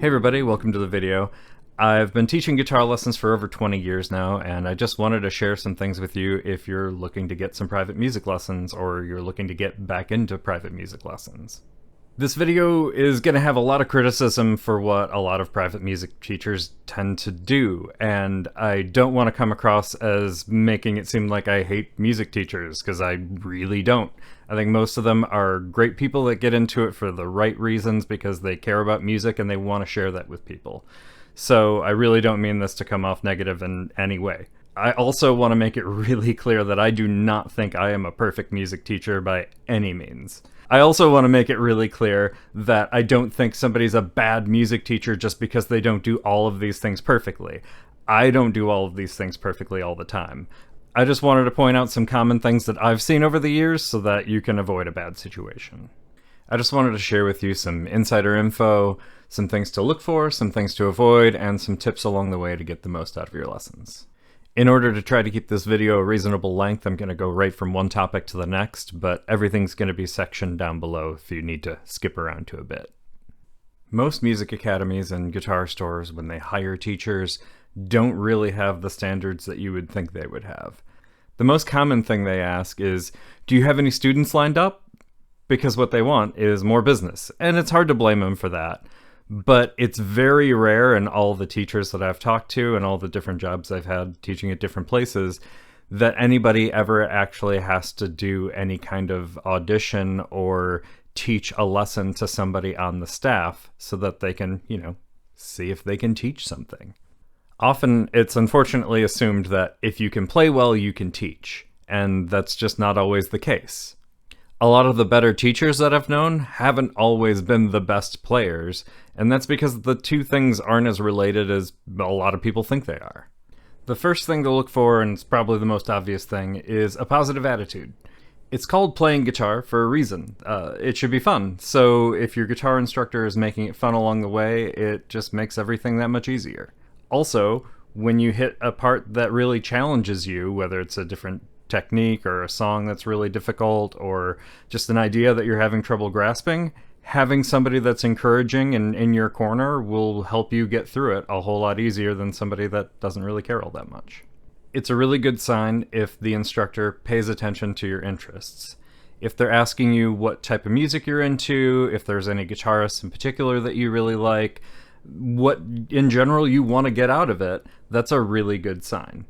Hey everybody, welcome to the video. I've been teaching guitar lessons for over 20 years now, and I just wanted to share some things with you if you're looking to get some private music lessons or you're looking to get back into private music lessons. This video is going to have a lot of criticism for what a lot of private music teachers tend to do, and I don't want to come across as making it seem like I hate music teachers, because I really don't. I think most of them are great people that get into it for the right reasons because they care about music and they want to share that with people. So I really don't mean this to come off negative in any way. I also want to make it really clear that I do not think I am a perfect music teacher by any means. I also want to make it really clear that I don't think somebody's a bad music teacher just because they don't do all of these things perfectly. I don't do all of these things perfectly all the time. I just wanted to point out some common things that I've seen over the years so that you can avoid a bad situation. I just wanted to share with you some insider info, some things to look for, some things to avoid, and some tips along the way to get the most out of your lessons. In order to try to keep this video a reasonable length, I'm going to go right from one topic to the next, but everything's going to be sectioned down below if you need to skip around to a bit. Most music academies and guitar stores, when they hire teachers, don't really have the standards that you would think they would have. The most common thing they ask is, do you have any students lined up? Because what they want is more business, and it's hard to blame them for that. But it's very rare in all the teachers that I've talked to and all the different jobs I've had teaching at different places that anybody ever actually has to do any kind of audition or teach a lesson to somebody on the staff so that they can, see if they can teach something. Often it's unfortunately assumed that if you can play well, you can teach, and that's just not always the case. A lot of the better teachers that I've known haven't always been the best players, and that's because the two things aren't as related as a lot of people think they are. The first thing to look for, and it's probably the most obvious thing, is a positive attitude. It's called playing guitar for a reason. It should be fun, so if your guitar instructor is making it fun along the way, it just makes everything that much easier. Also, when you hit a part that really challenges you, whether it's a different technique or a song that's really difficult or just an idea that you're having trouble grasping, having somebody that's encouraging and in your corner will help you get through it a whole lot easier than somebody that doesn't really care all that much. It's a really good sign if the instructor pays attention to your interests. If they're asking you what type of music you're into, if there's any guitarists in particular that you really like, what in general you want to get out of it, that's a really good sign.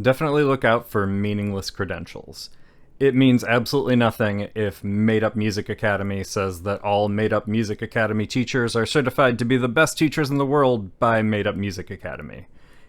Definitely look out for meaningless credentials. It means absolutely nothing if Made Up Music Academy says that all Made Up Music Academy teachers are certified to be the best teachers in the world by Made Up Music Academy.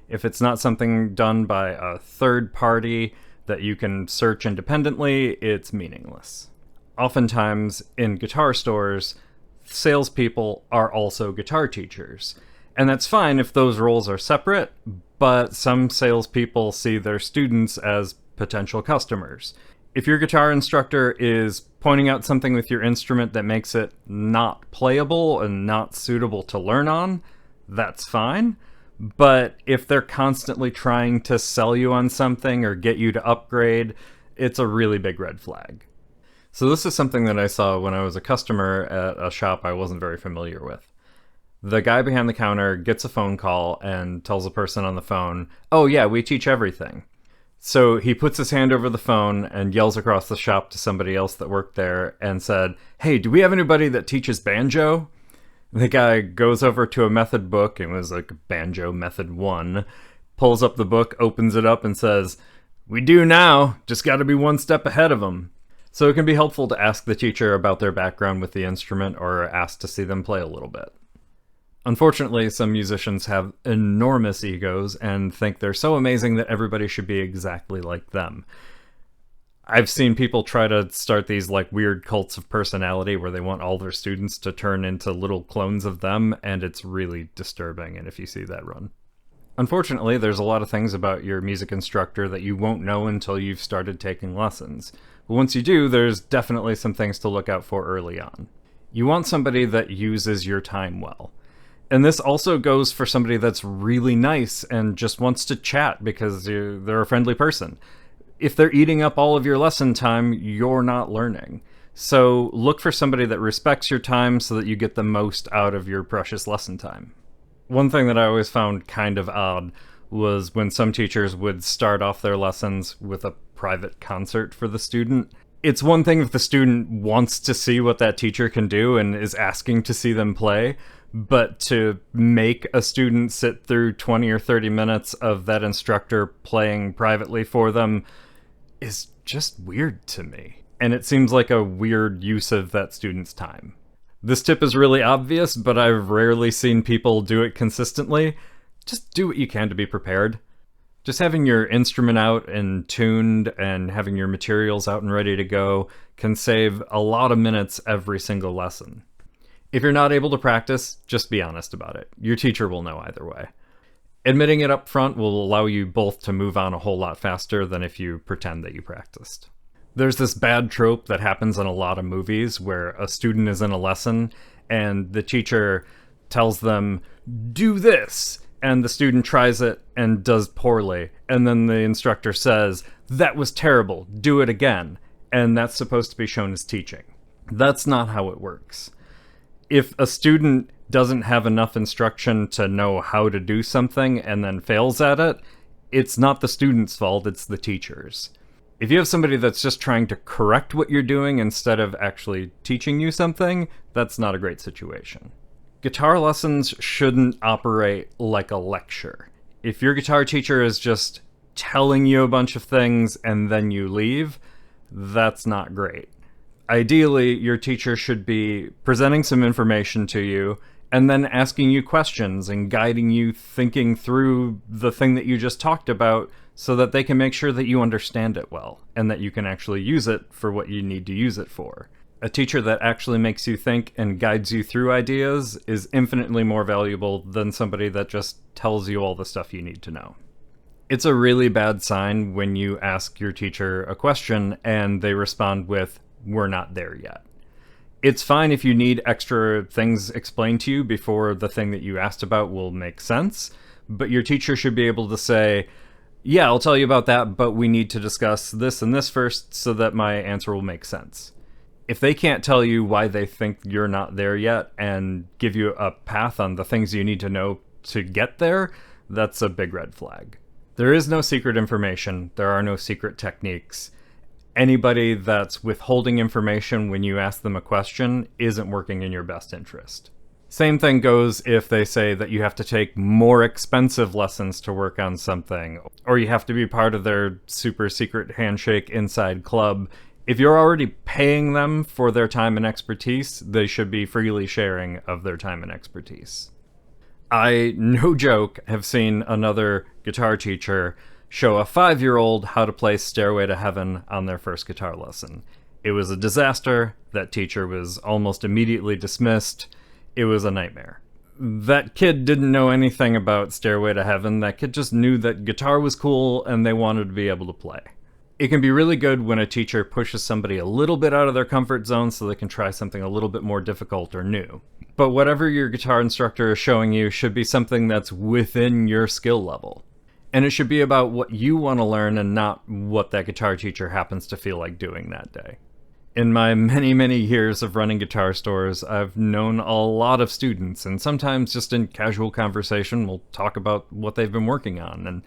If it's not something done by a third party that you can search independently, it's meaningless. Oftentimes, in guitar stores, salespeople are also guitar teachers. And that's fine if those roles are separate, but some salespeople see their students as potential customers. If your guitar instructor is pointing out something with your instrument that makes it not playable and not suitable to learn on, that's fine. But if they're constantly trying to sell you on something or get you to upgrade, it's a really big red flag. So this is something that I saw when I was a customer at a shop I wasn't very familiar with. The guy behind the counter gets a phone call and tells the person on the phone, "Oh yeah, we teach everything." So he puts his hand over the phone and yells across the shop to somebody else that worked there and said, "Hey, do we have anybody that teaches banjo?" The guy goes over to a method book, it was like Banjo Method 1, pulls up the book, opens it up and says, "We do now, just gotta be one step ahead of them." So it can be helpful to ask the teacher about their background with the instrument or ask to see them play a little bit. Unfortunately, some musicians have enormous egos and think they're so amazing that everybody should be exactly like them. I've seen people try to start these weird cults of personality where they want all their students to turn into little clones of them, and it's really disturbing, and if you see that, run. Unfortunately, there's a lot of things about your music instructor that you won't know until you've started taking lessons. But once you do, there's definitely some things to look out for early on. You want somebody that uses your time well. And this also goes for somebody that's really nice and just wants to chat because they're a friendly person. If they're eating up all of your lesson time, you're not learning. So look for somebody that respects your time so that you get the most out of your precious lesson time. One thing that I always found kind of odd was when some teachers would start off their lessons with a private concert for the student. It's one thing if the student wants to see what that teacher can do and is asking to see them play, but to make a student sit through 20 or 30 minutes of that instructor playing privately for them is just weird to me. And it seems like a weird use of that student's time. This tip is really obvious, but I've rarely seen people do it consistently. Just do what you can to be prepared. Just having your instrument out and tuned and having your materials out and ready to go can save a lot of minutes every single lesson. If you're not able to practice, just be honest about it. Your teacher will know either way. Admitting it up front will allow you both to move on a whole lot faster than if you pretend that you practiced. There's this bad trope that happens in a lot of movies where a student is in a lesson and the teacher tells them, do this, and the student tries it and does poorly, and then the instructor says, that was terrible, do it again, and that's supposed to be shown as teaching. That's not how it works. If a student doesn't have enough instruction to know how to do something and then fails at it, it's not the student's fault, it's the teacher's. If you have somebody that's just trying to correct what you're doing instead of actually teaching you something, that's not a great situation. Guitar lessons shouldn't operate like a lecture. If your guitar teacher is just telling you a bunch of things and then you leave, that's not great. Ideally, your teacher should be presenting some information to you and then asking you questions and guiding you thinking through the thing that you just talked about so that they can make sure that you understand it well and that you can actually use it for what you need to use it for. A teacher that actually makes you think and guides you through ideas is infinitely more valuable than somebody that just tells you all the stuff you need to know. It's a really bad sign when you ask your teacher a question and they respond with, "We're not there yet." It's fine if you need extra things explained to you before the thing that you asked about will make sense, but your teacher should be able to say, yeah, I'll tell you about that, but we need to discuss this and this first so that my answer will make sense. If they can't tell you why they think you're not there yet and give you a path on the things you need to know to get there, that's a big red flag. There is no secret information. There are no secret techniques. Anybody that's withholding information when you ask them a question isn't working in your best interest. Same thing goes if they say that you have to take more expensive lessons to work on something, or you have to be part of their super secret handshake inside club. If you're already paying them for their time and expertise, they should be freely sharing of their time and expertise. I, no joke, have seen another guitar teacher show a 5-year-old how to play Stairway to Heaven on their first guitar lesson. It was a disaster. That teacher was almost immediately dismissed. It was a nightmare. That kid didn't know anything about Stairway to Heaven. That kid just knew that guitar was cool and they wanted to be able to play. It can be really good when a teacher pushes somebody a little bit out of their comfort zone so they can try something a little bit more difficult or new. But whatever your guitar instructor is showing you should be something that's within your skill level. And it should be about what you want to learn and not what that guitar teacher happens to feel like doing that day. In my many, many years of running guitar stores, I've known a lot of students, and sometimes just in casual conversation, we'll talk about what they've been working on.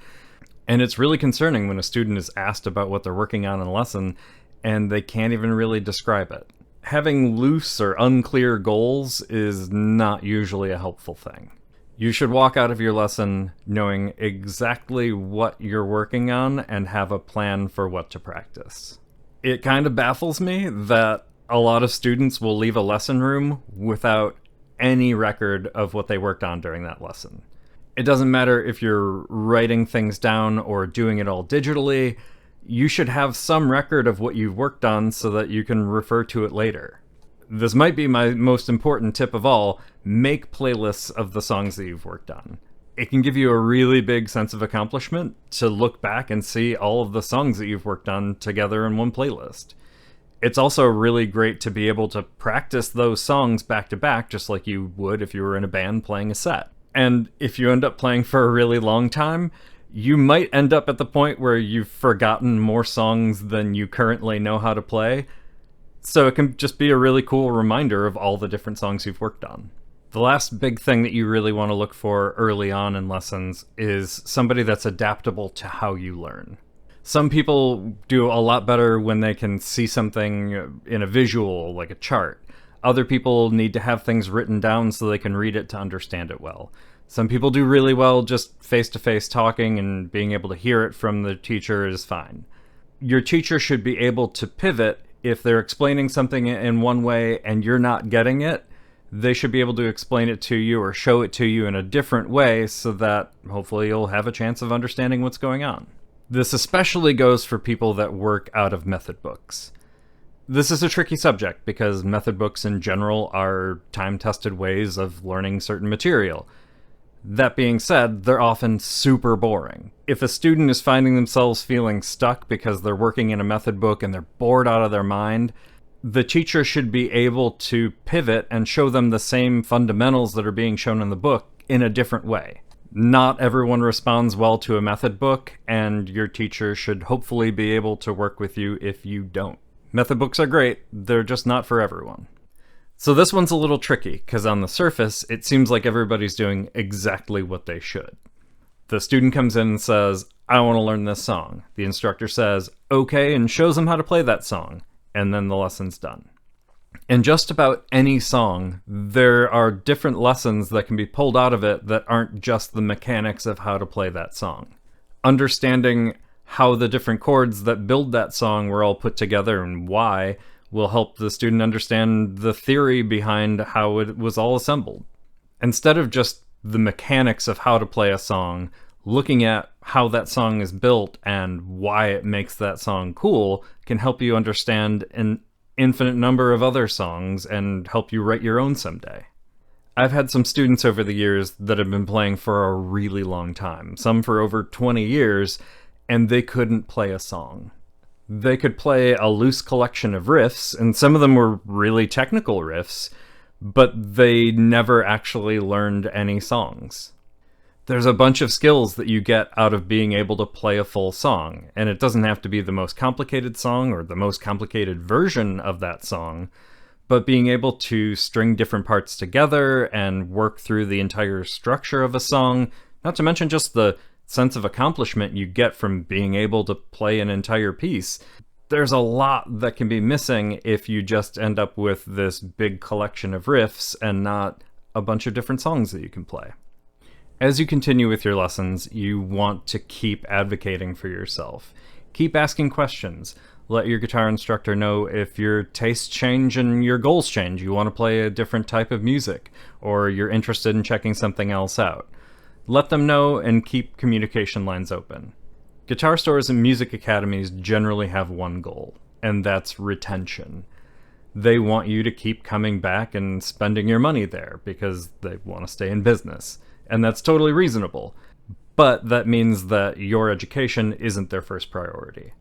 And it's really concerning when a student is asked about what they're working on in a lesson, and they can't even really describe it. Having loose or unclear goals is not usually a helpful thing. You should walk out of your lesson knowing exactly what you're working on and have a plan for what to practice. It kind of baffles me that a lot of students will leave a lesson room without any record of what they worked on during that lesson. It doesn't matter if you're writing things down or doing it all digitally, you should have some record of what you've worked on so that you can refer to it later. This might be my most important tip of all: make playlists of the songs that you've worked on. It can give you a really big sense of accomplishment to look back and see all of the songs that you've worked on together in one playlist. It's also really great to be able to practice those songs back to back, just like you would if you were in a band playing a set. And if you end up playing for a really long time, you might end up at the point where you've forgotten more songs than you currently know how to play. So it can just be a really cool reminder of all the different songs you've worked on. The last big thing that you really want to look for early on in lessons is somebody that's adaptable to how you learn. Some people do a lot better when they can see something in a visual, like a chart. Other people need to have things written down so they can read it to understand it well. Some people do really well just face-to-face talking, and being able to hear it from the teacher is fine. Your teacher should be able to pivot if they're explaining something in one way and you're not getting it. They should be able to explain it to you or show it to you in a different way so that hopefully you'll have a chance of understanding what's going on. This especially goes for people that work out of method books. This is a tricky subject because method books in general are time-tested ways of learning certain material. That being said, they're often super boring. If a student is finding themselves feeling stuck because they're working in a method book and they're bored out of their mind, the teacher should be able to pivot and show them the same fundamentals that are being shown in the book in a different way. Not everyone responds well to a method book, and your teacher should hopefully be able to work with you if you don't. Method books are great, they're just not for everyone. So this one's a little tricky, because on the surface, it seems like everybody's doing exactly what they should. The student comes in and says, I want to learn this song. The instructor says, okay, and shows them how to play that song. And then the lesson's done. In just about any song, there are different lessons that can be pulled out of it that aren't just the mechanics of how to play that song. Understanding how the different chords that build that song were all put together and why will help the student understand the theory behind how it was all assembled. Instead of just the mechanics of how to play a song, looking at how that song is built and why it makes that song cool can help you understand an infinite number of other songs and help you write your own someday. I've had some students over the years that have been playing for a really long time, some for over 20 years, and they couldn't play a song. They could play a loose collection of riffs, and some of them were really technical riffs, but they never actually learned any songs. There's a bunch of skills that you get out of being able to play a full song, and it doesn't have to be the most complicated song or the most complicated version of that song, but being able to string different parts together and work through the entire structure of a song, not to mention just the sense of accomplishment you get from being able to play an entire piece. There's a lot that can be missing if you just end up with this big collection of riffs and not a bunch of different songs that you can play. As you continue with your lessons, you want to keep advocating for yourself. Keep asking questions. Let your guitar instructor know if your tastes change and your goals change. You want to play a different type of music, or you're interested in checking something else out. Let them know and keep communication lines open. Guitar stores and music academies generally have one goal, and that's retention. They want you to keep coming back and spending your money there because they want to stay in business. And that's totally reasonable, but that means that your education isn't their first priority.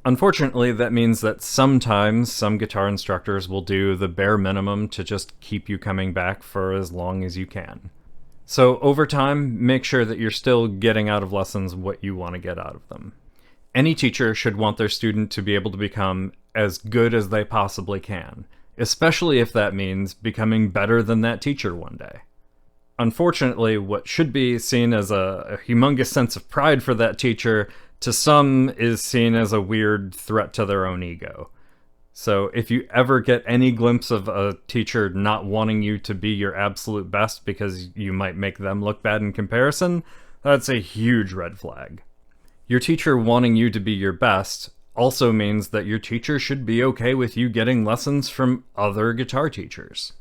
Unfortunately, that means that sometimes some guitar instructors will do the bare minimum to just keep you coming back for as long as you can. So over time, make sure that you're still getting out of lessons what you want to get out of them. Any teacher should want their student to be able to become as good as they possibly can, especially if that means becoming better than that teacher one day. Unfortunately, what should be seen as a humongous sense of pride for that teacher, to some is seen as a weird threat to their own ego. So if you ever get any glimpse of a teacher not wanting you to be your absolute best because you might make them look bad in comparison, that's a huge red flag. Your teacher wanting you to be your best also means that your teacher should be okay with you getting lessons from other guitar teachers.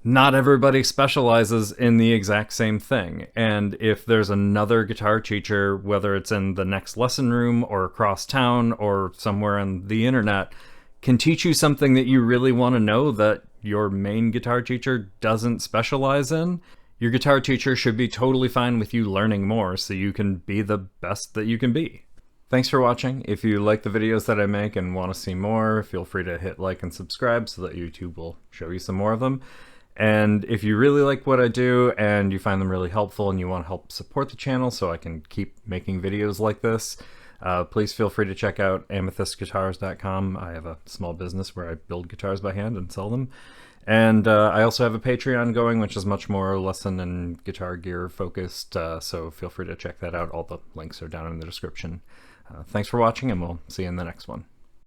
Not everybody specializes in the exact same thing, and if there's another guitar teacher, whether it's in the next lesson room or across town or somewhere on the internet, can teach you something that you really want to know that your main guitar teacher doesn't specialize in, your guitar teacher should be totally fine with you learning more so you can be the best that you can be. Thanks for watching. If you like the videos that I make and want to see more, feel free to hit like and subscribe so that YouTube will show you some more of them. And if you really like what I do and you find them really helpful and you want to help support the channel so I can keep making videos like this, please feel free to check out amethystguitars.com. I have a small business where I build guitars by hand and sell them. And I also have a Patreon going, which is much more lesson and guitar gear focused, so feel free to check that out. All the links are down in the description. Thanks for watching, and we'll see you in the next one.